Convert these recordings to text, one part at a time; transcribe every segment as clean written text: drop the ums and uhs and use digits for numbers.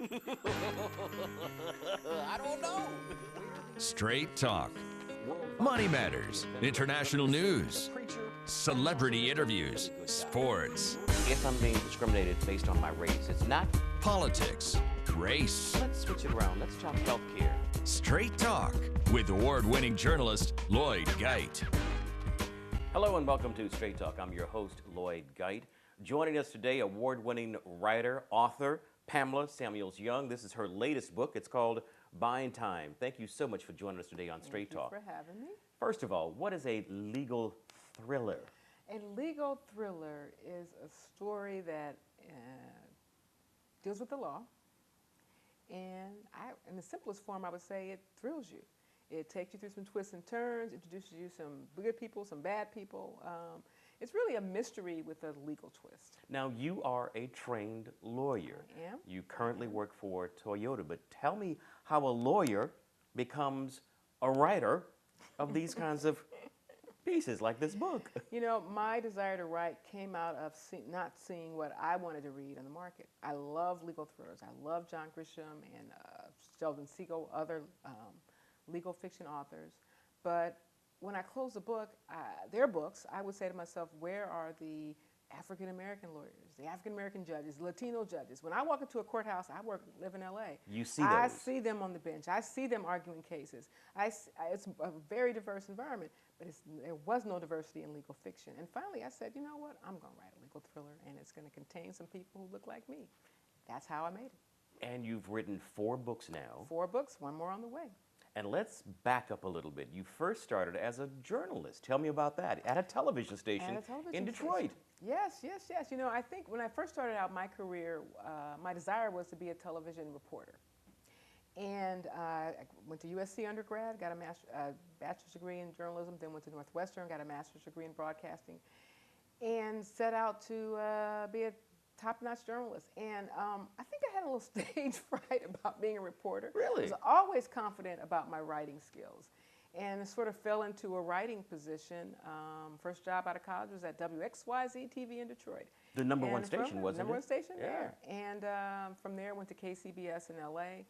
I don't know. Straight talk. Money matters. International news. Celebrity interviews. Sports. If I'm being discriminated based on my race, it's not. Politics. Race. Let's switch it around. Let's talk healthcare. Straight talk with award-winning journalist Lloyd Geit. Hello and welcome to Straight Talk. I'm your host, Lloyd Geit. Joining us today, award-winning writer, author, Pamela Samuels-Young. This is her latest book. It's called Buying Time. Thank you so much for joining us today on Straight Talk. Thank you for having me. First of all, what is a legal thriller? A legal thriller is a story that deals with the law, and in the simplest form, I would say it thrills you. It takes you through some twists and turns, introduces you some good people, some bad people. It's really a mystery with a legal twist. Now, you are a trained lawyer. I am. You currently work for Toyota, but tell me how a lawyer becomes a writer of these kinds of pieces like this book. You know, my desire to write came out of not seeing what I wanted to read on the market. I love legal thrillers. I love John Grisham and Sheldon Siegel, other legal fiction authors. But when I close the book, their books, I would say to myself, where are the African-American lawyers, the African-American judges, Latino judges? When I walk into a courthouse, live in LA. You see those. I see them on the bench. I see them arguing cases. It's a very diverse environment, but there was no diversity in legal fiction. And finally, I said, you know what? I'm going to write a legal thriller, and it's going to contain some people who look like me. That's how I made it. And you've written 4 books now. 4 books, 1 more on the way. And let's back up a little bit. You first started as a journalist. Tell me about that. At a television station in Detroit. Yes. You know, I think when I first started out my career, my desire was to be a television reporter. And I went to USC undergrad, got a bachelor's degree in journalism, then went to Northwestern, got a master's degree in broadcasting, and set out to be a top-notch journalist. And I think I had a little stage fright about being a reporter. Really? I was always confident about my writing skills. And it sort of fell into a writing position. First job out of college was at WXYZ TV in Detroit. The number one station, wasn't it? Number one station Yeah. there. And from there, went to KCBS in LA.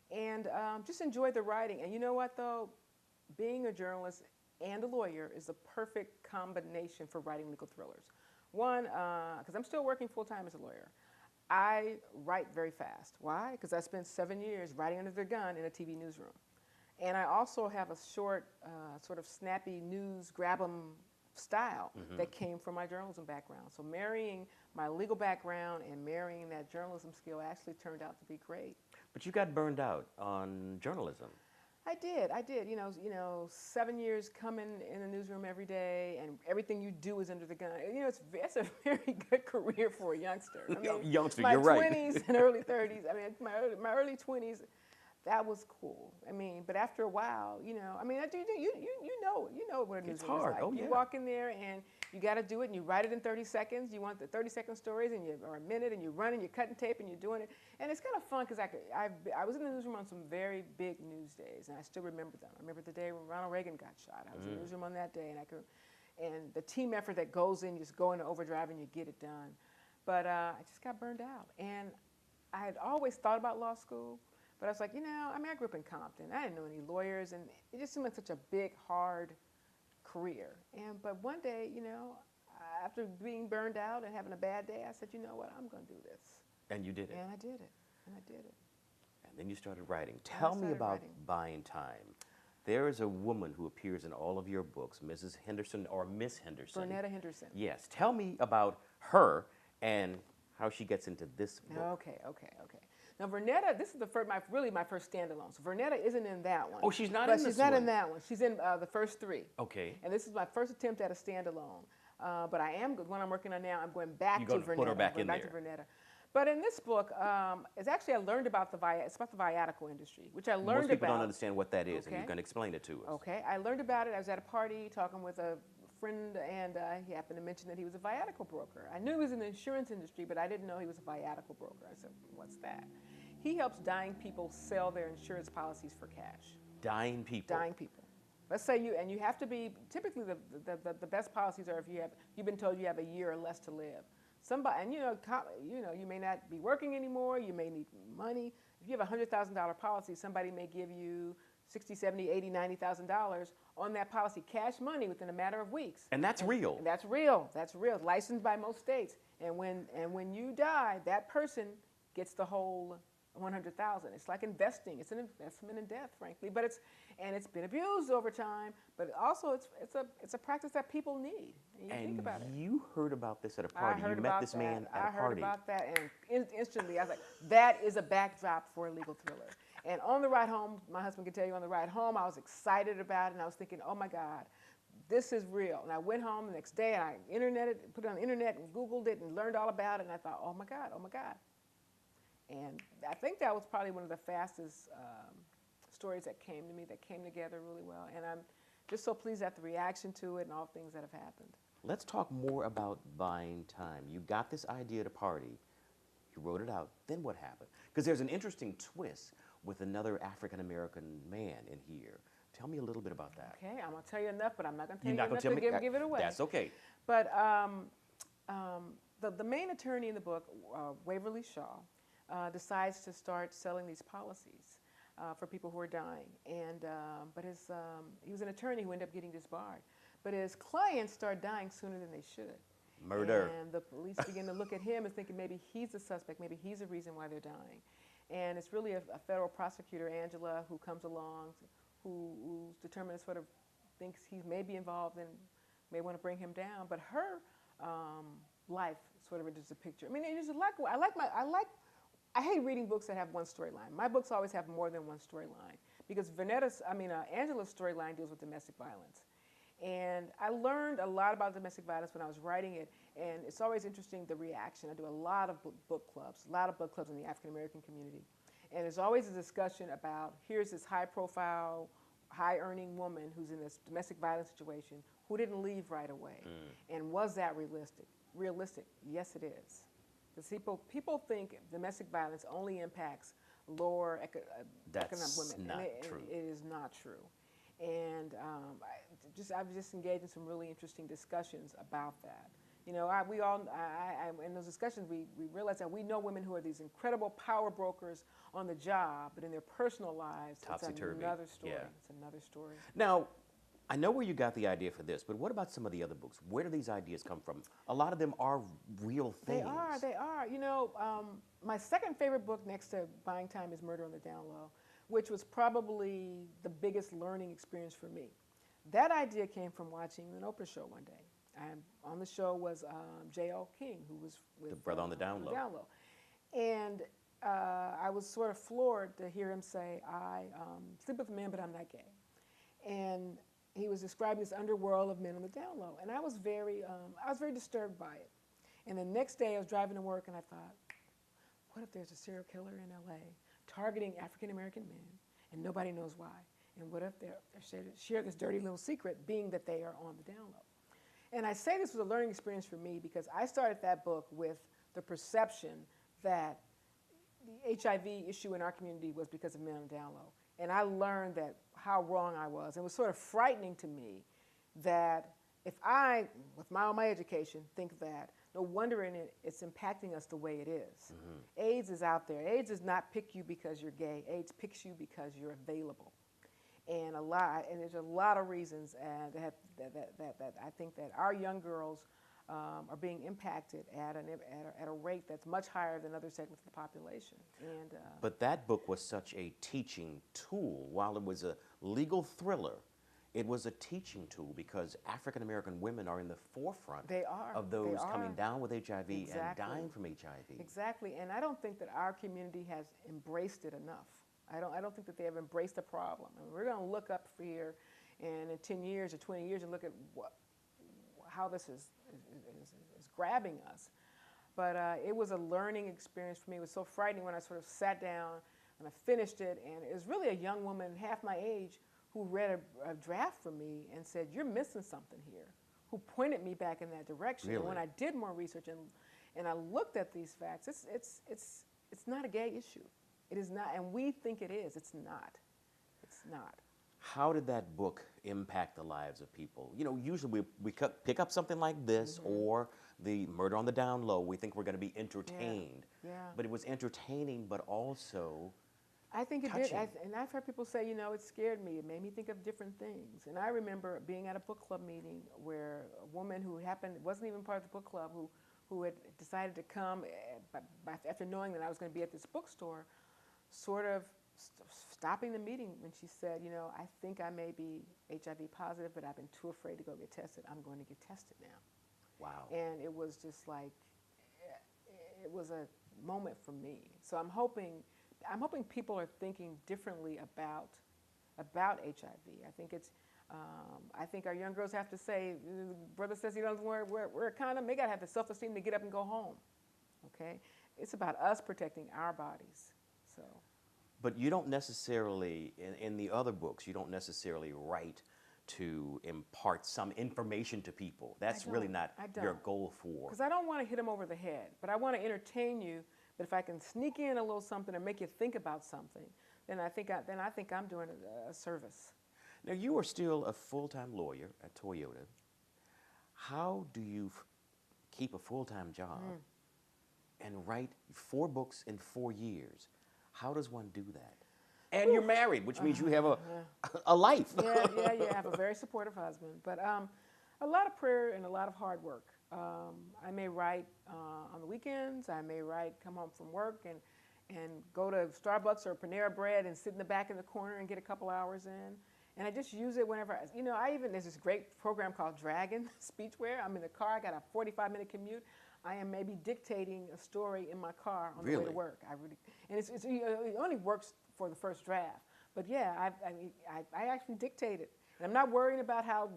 And just enjoyed the writing. And you know what, though? Being a journalist and a lawyer is the perfect combination for writing legal thrillers. One, because I'm still working full-time as a lawyer, I write very fast. Why? Because I spent 7 years writing under the gun in a TV newsroom. And I also have a short, sort of snappy news, grab-em style that came from my journalism background. So marrying my legal background and marrying that journalism skill actually turned out to be great. But you got burned out on journalism. I did. You know, 7 years coming in the newsroom every day, and everything you do is under the gun. You know, it's a very good career for a youngster. I mean, youngster, you're right. My 20s and early 30s. I mean, my early 20s, that was cool. I mean, but after a while, you know, I mean, you know what a newsroom is like. Oh, yeah. You walk in there and you got to do it, and you write it in 30 seconds. You want the 30-second stories, or a minute, and you run and you're cutting tape and you're doing it. And it's kind of fun because I was in the newsroom on some very big news days, and I still remember them. I remember the day when Ronald Reagan got shot. I was in the newsroom on that day, and the team effort that goes in, you just go into overdrive and you get it done. But I just got burned out, and I had always thought about law school. But I was like, you know, I mean, I grew up in Compton. I didn't know any lawyers, and it just seemed like such a big, hard career. But one day, you know, after being burned out and having a bad day, I said, you know what, I'm going to do this. And you did it. And I did it. And then you started writing. Tell me about Buying Time. There is a woman who appears in all of your books, Mrs. Henderson or Miss Henderson. Bernetta Henderson. Yes. Tell me about her and how she gets into this book. Okay. Now, Vernetta, this is really my first standalone. So Vernetta isn't in that one. Oh, she's not in this one? She's not in that one. She's in the first 3. Okay. And this is my first attempt at a standalone. But one I'm working on now, I'm going back to Vernetta. You're going to put her back in there. Back to Vernetta. But in this book, it's actually I learned about it's about the viatical industry, which I learned about. Most people don't understand what that is, and you're going to explain it to us. Okay. I learned about it. I was at a party talking with a friend, and he happened to mention that he was a viatical broker. I knew he was in the insurance industry, but I didn't know he was a viatical broker. I said, what's that? He helps dying people sell their insurance policies for cash. Dying people? Dying people. Let's say you have to be, typically the best policies are if you've been told you have a year or less to live. somebody, and you may not be working anymore. You may need money. If you have a $100,000 policy, somebody may give you $60, $70, $80, $90,000 on that policy, cash money within a matter of weeks. And that's real. And that's real. That's real. Licensed by most states. And when you die, that person gets the whole 100,000. It's like investing. It's an investment in death, frankly. But it's been abused over time. But also, it's a practice that people need. And you think about it. You heard about this at a party. You met this man at a party. I heard about that, and instantly I was like, that is a backdrop for a legal thriller. And on the ride home, my husband can tell you, on the ride home, I was excited about it, and I was thinking, oh my God, this is real. And I went home the next day, and I put it on the internet, and Googled it, and learned all about it, and I thought, oh my God, oh my God. And I think that was probably one of the fastest stories that came to me, that came together really well. And I'm just so pleased at the reaction to it and all things that have happened. Let's talk more about buying time. You got this idea at a party. You wrote it out. Then what happened? Because there's an interesting twist with another African-American man in here. Tell me a little bit about that. Okay, I'm going to tell you enough, but I'm not going to tell You're you not enough gonna to give it away. That's okay. But the main attorney in the book, Waverly Shaw, decides to start selling these policies for people who are dying. But he was an attorney who ended up getting disbarred. But his clients start dying sooner than they should. Murder. And the police begin to look at him and thinking maybe he's the suspect, maybe he's the reason why they're dying. And it's really a federal prosecutor, Angela, who comes along, who's determined to sort of thinks he may be involved and may want to bring him down. But her life sort of enters the picture. I mean, there's a lot. I hate reading books that have one storyline. My books always have more than one storyline because Angela's storyline deals with domestic violence. And I learned a lot about domestic violence when I was writing it, and it's always interesting, the reaction. I do a lot of book clubs in the African-American community. And there's always a discussion about, here's this high-profile, high-earning woman who's in this domestic violence situation who didn't leave right away. And was that realistic? Realistic? Yes, it is. Because people think domestic violence only impacts lower economic women. Not and true. It is not true. And I've just engaged in some really interesting discussions about that. You know, in those discussions, we realize that we know women who are these incredible power brokers on the job, but in their personal lives, Topsy-turvy. It's another story. Yeah. It's another story. Now, I know where you got the idea for this, but what about some of the other books? Where do these ideas come from? A lot of them are real things. They are. You know, my second favorite book next to Buying Time is Murder on the Down Low, which was probably the biggest learning experience for me. That idea came from watching an Oprah show one day. And on the show was J.L. King, who was with The Brother on the Down Low. And I was sort of floored to hear him say, I sleep with men, but I'm not gay. And he was describing this underworld of men on the down low. And I was very disturbed by it. And the next day I was driving to work and I thought, what if there's a serial killer in L.A. targeting African-American men and nobody knows why? And what if they share this dirty little secret, being that they are on the down low? And I say this was a learning experience for me because I started that book with the perception that the HIV issue in our community was because of men on the down low. And I learned that how wrong I was. It was sort of frightening to me that if I, with all my education, think that, no wonder it's impacting us the way it is. Mm-hmm. AIDS is out there. AIDS does not pick you because you're gay. AIDS picks you because you're available. And there's a lot of reasons that I think that our young girls are being impacted at a rate that's much higher than other segments of the population. But that book was such a teaching tool. While it was a legal thriller, it was a teaching tool because African-American women are in the forefront of those coming down with HIV and dying from HIV. Exactly, and I don't think that our community has embraced it enough. I don't think that they have embraced the problem. I mean, we're going to look up here and in 10 years or 20 years and look at how this is grabbing us. But it was a learning experience for me. It was so frightening when I sort of sat down and I finished it, and it was really a young woman half my age who read a draft from me and said, "You're missing something here," who pointed me back in that direction. Really? And when I did more research and I looked at these facts, it's not a gay issue. It is not, and we think it is. It's not. It's not. How did that book impact the lives of people? You know, usually we pick up something like this, mm-hmm. or the murder on the down low, we think we're going to be entertained. Yeah. But it was entertaining, but also I think it touching. did, and I've heard people say, you know, it scared me. It made me think of different things. And I remember being at a book club meeting where a woman who wasn't even part of the book club, who had decided to come after knowing that I was going to be at this bookstore, sort of stopping the meeting when she said, you know, I think I may be HIV positive, but I've been too afraid to go get tested. I'm going to get tested now. Wow. And it was just like, it was a moment for me. So I'm hoping people are thinking differently about HIV. I think I think our young girls have to say, brother says he doesn't wear a condom, they got to have the self-esteem to get up and go home, okay? It's about us protecting our bodies, so. But you don't necessarily, in the other books, you don't necessarily write to impart some information to people. That's really not your goal for. Because I don't want to hit them over the head, but I want to entertain you. But if I can sneak in a little something or make you think about something, then I think I'm doing a service. Now, you are still a full-time lawyer at Toyota. How do you keep a full-time job and write 4 books in 4 years? How does one do that? And you're married, which means you have a life. Yeah. I have a very supportive husband. But a lot of prayer and a lot of hard work. I may write on the weekends. I may come home from work and go to Starbucks or Panera Bread and sit in the back in the corner and get a couple hours in. And I just use it whenever, there's this great program called Dragon Speechware. I'm in the car, I got a 45-minute commute. I am maybe dictating a story in my car on the way to work. And it only works for the first draft. But yeah, I actually dictate it. And I'm not worrying about how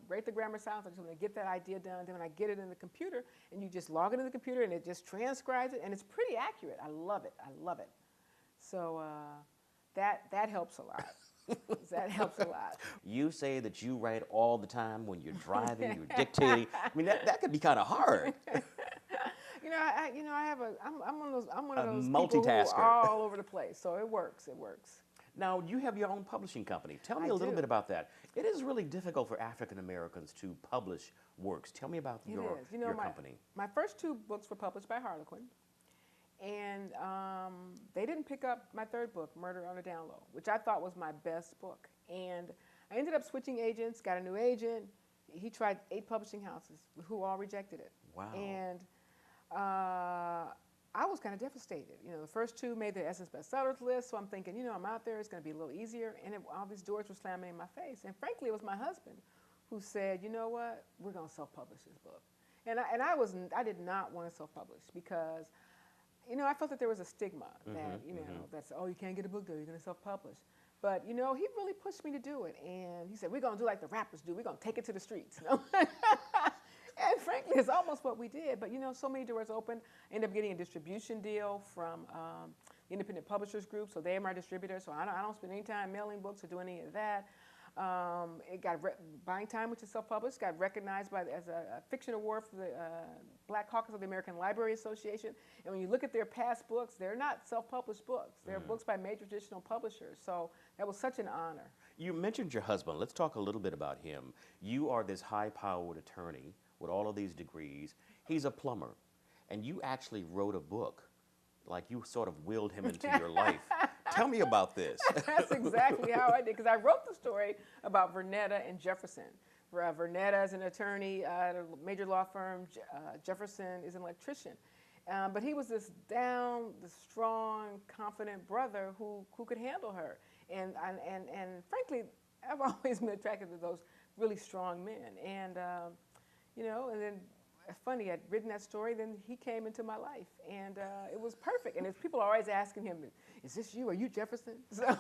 great the grammar sounds. I just want to get that idea done. Then when I get it in the computer, and you just log it in the computer, and it just transcribes it, and it's pretty accurate. I love it. So that helps a lot. That helps a lot. You say that you write all the time when you're driving, you're dictating. I mean, that could be kind of hard. I'm one of those multitasker. people who are all over the place. So it works. Now, you have your own publishing company. Tell me a little bit about that. It is really difficult for African Americans to publish works. Tell me about your company. My first 2 books were published by Harlequin. And they didn't pick up my 3rd book, Murder on the Down Low, which I thought was my best book. And I ended up switching agents, got a new agent. He tried 8 publishing houses who all rejected it. Wow. And I was kind of devastated. The first 2 made the Essence bestsellers list, so I'm thinking, I'm out there, it's going to be a little easier. And all these doors were slamming in my face. And frankly, it was my husband who said, you know what, we're going to self-publish this book. And I did not want to self-publish because I felt that there was a stigma that, that's, oh, you can't get a book deal, you're going to self-publish. But, he really pushed me to do it. And he said, we're going to do like the rappers do. We're going to take it to the streets. And frankly, it's almost what we did. But, so many doors opened. I ended up getting a distribution deal from the Independent Publishers Group. So they are my distributor. So I don't spend any time mailing books or doing any of that. It got Buying Time, which is self-published, got recognized as a fiction award for the Black Caucus of the American Library Association. And when you look at their past books, they're not self-published books. They're books by major traditional publishers. So that was such an honor. You mentioned your husband. Let's talk a little bit about him. You are this high-powered attorney with all of these degrees. He's a plumber. And you actually wrote a book. Like you sort of willed him into your life. Tell me about this. That's exactly how I did, because I wrote the story about Vernetta and Jefferson. Vernetta is an attorney at a major law firm. Jefferson is an electrician. But he was this strong, confident brother who could handle her. And frankly, I've always been attracted to those really strong men. And, and then funny, I'd written that story, then he came into my life, and it was perfect. And people are always asking him, is this you? Are you Jefferson? So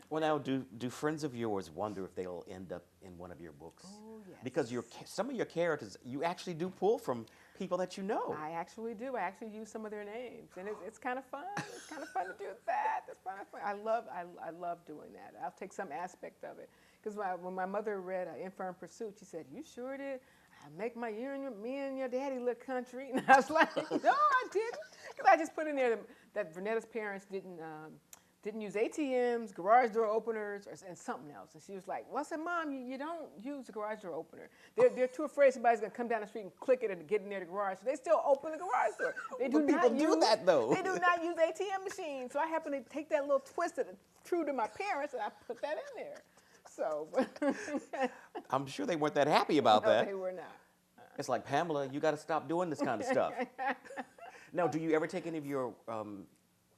well, now, do friends of yours wonder if they'll end up in one of your books? Oh, yes. Because some of your characters, you actually do pull from people that you know. I actually do. I actually use some of their names, and it's kind of fun. It's kind of fun to do that. It's kind of fun. I love doing that. I'll take some aspect of it. Because when my mother read Infirm Pursuit, she said, you sure did? I make me and your daddy look country. And I was like, no, I didn't. Because I just put in there that Vernetta's parents didn't didn't use ATMs, garage door openers, and something else. And she was like, well, I said, Mom, you don't use a garage door opener. They're too afraid somebody's going to come down the street and click it and get in there the garage. So they still open the garage door. They do But people do that, though. They do not use ATM machines. So I happened to take that little twist that is true to my parents, and I put that in there. So I'm sure they weren't that happy about no, that. they were not. It's like, Pamela, you got to stop doing this kind of stuff. Now, do you ever take any of your,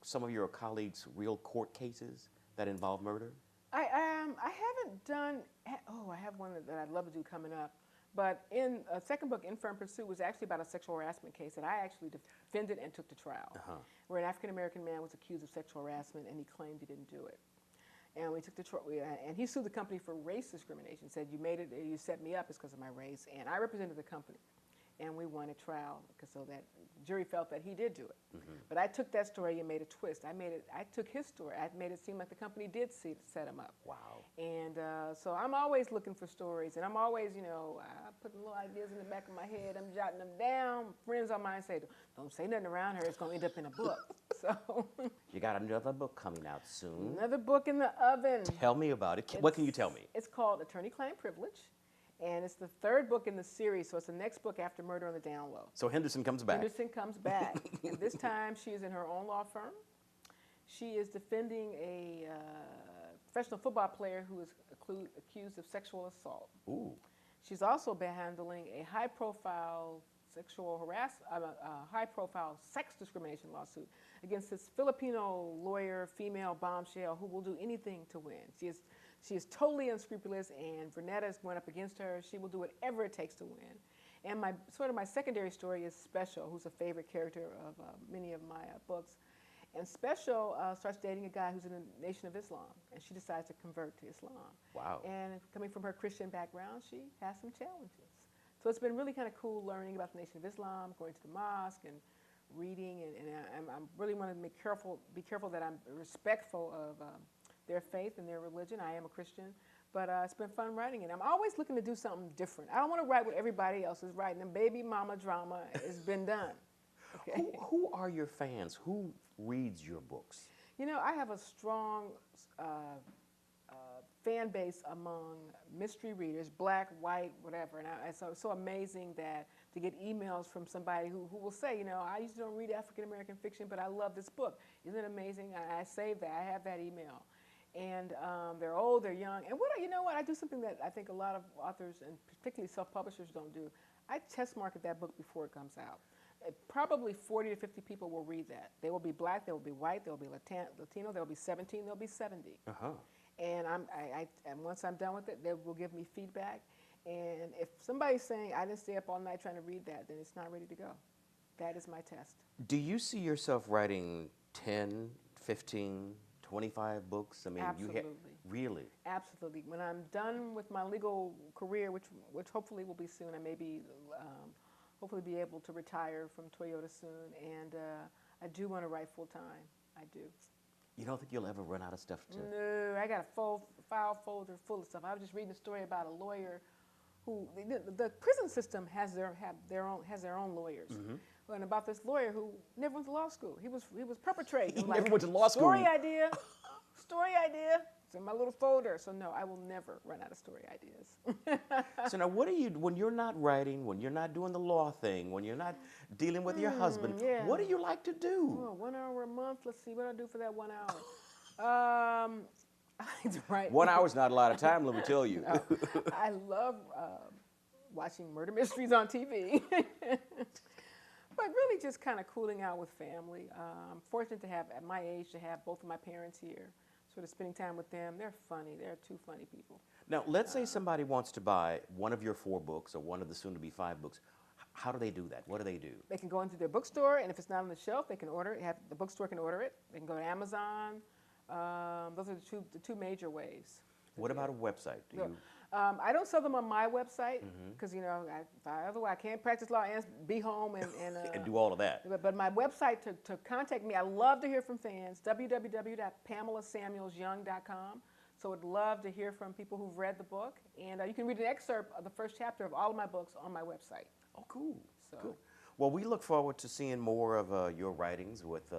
some of your colleagues' real court cases that involve murder? I haven't done. Oh, I have one that I'd love to do coming up. But in a second book, Infirm Pursuit, was actually about a sexual harassment case that I actually defended and took to trial, where an African American man was accused of sexual harassment and he claimed he didn't do it. And we took the trial, and he sued the company for race discrimination. Said, you made it, you set me up, it's because of my race. And I represented the company, and we won a trial so that the jury felt that he did do it. But I took that story and made a twist. I took his story. I made it seem like the company did set him up. Wow. And so I'm always looking for stories, and I'm always, putting little ideas in the back of my head. I'm jotting them down. Friends of mine say, don't say nothing around her. It's going to end up in a book. So You got another book coming out soon. another book in the oven. Tell me about it. What can you tell me? It's called Attorney-Client Privilege, and it's the third book in the series, so it's the next book after Murder on the Down Low. So Henderson comes back. Henderson comes back, and this time she is in her own law firm. She is defending a professional football player who is accused of sexual assault. Ooh. She's also been handling a high-profile high-profile sex discrimination lawsuit against this Filipino lawyer, female bombshell, who will do anything to win. She is totally unscrupulous, and Vernetta is going up against her. She will do whatever it takes to win. And my secondary story is Special, who's a favorite character of many of my books. And Special starts dating a guy who's in the Nation of Islam, and she decides to convert to Islam. Wow. And coming from her Christian background, she has some challenges. So it's been really kind of cool learning about the Nation of Islam, going to the mosque and reading, and I'm really want to be careful that I'm respectful of their faith and their religion. I am a Christian, but it's been fun writing it. I'm always looking to do something different. I don't want to write what everybody else is writing, and baby mama drama has been done. Okay. Who are your fans? Who reads your books? I have a strong fan base among mystery readers, black, white, whatever. And it's so amazing that to get emails from somebody who will say, I usually don't read African American fiction, but I love this book. Isn't it amazing? I saved that. I have that email. And they're old, they're young. And I do something that I think a lot of authors, and particularly self-publishers, don't do. I test market that book before it comes out. Probably 40 to 50 people will read that. They will be black, they will be white, they will be Latino, they will be 17, they'll be 70. And and once I'm done with it, they will give me feedback. And if somebody's saying, I didn't stay up all night trying to read that, then it's not ready to go. That is my test. Do you see yourself writing 10, 15, 25 books? I mean, Absolutely. Really? Absolutely. When I'm done with my legal career, which hopefully will be soon, I may be hopefully be able to retire from Toyota soon, and I do want to write full time. I do. You don't think you'll ever run out of stuff to... No, I got a file folder full of stuff. I was just reading a story about a lawyer who the prison system has their own lawyers. And about this lawyer who never went to law school. He was perpetrating. He never went to law school. Story idea. It's in my little folder. So no, I will never run out of story ideas. So now, what do you, when you're not writing, when you're not doing the law thing, when you're not dealing with your husband, what do you like to do? Oh, 1 hour a month. Let's see what I do for that 1 hour. I like to write. 1 hour's not a lot of time, let me tell you. No, I love watching murder mysteries on TV. But really just kind of cooling out with family. I'm fortunate to have, at my age, to have both of my parents here. Sort of spending time with them. They're funny. They're two funny people. Now, let's say somebody wants to buy one of your 4 books or one of the soon-to-be 5 books. How do they do that? What do they do? They can go into their bookstore, and if it's not on the shelf, they can order it. The bookstore can order it. They can go to Amazon. Those are the two major ways. What about a website? I don't sell them on my website because otherwise I can't practice law and be home and and do all of that. But my website to contact me, I love to hear from fans. www.PamelaSamuelsYoung.com. So I'd love to hear from people who've read the book, and you can read an excerpt of the first chapter of all of my books on my website. Oh, cool. So. Cool. Well, we look forward to seeing more of your writings with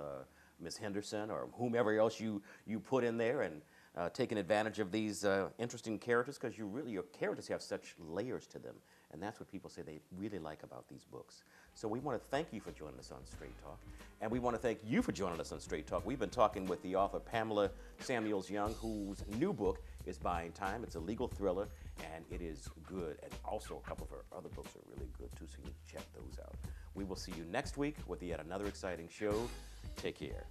Miss Henderson or whomever else you put in there, and taking advantage of these interesting characters, because your characters have such layers to them, and that's what people say they really like about these books. So we want to thank you for joining us on Straight Talk, and we want to thank you for joining us on Straight Talk. We've been talking with the author Pamela Samuels-Young, whose new book is Buying Time. It's a legal thriller, and it is good, and also a couple of her other books are really good too, so you need to check those out. We will see you next week with yet another exciting show. Take care.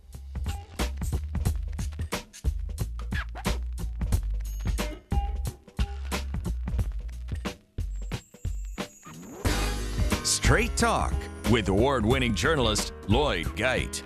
Straight Talk with award-winning journalist Lloyd Geit.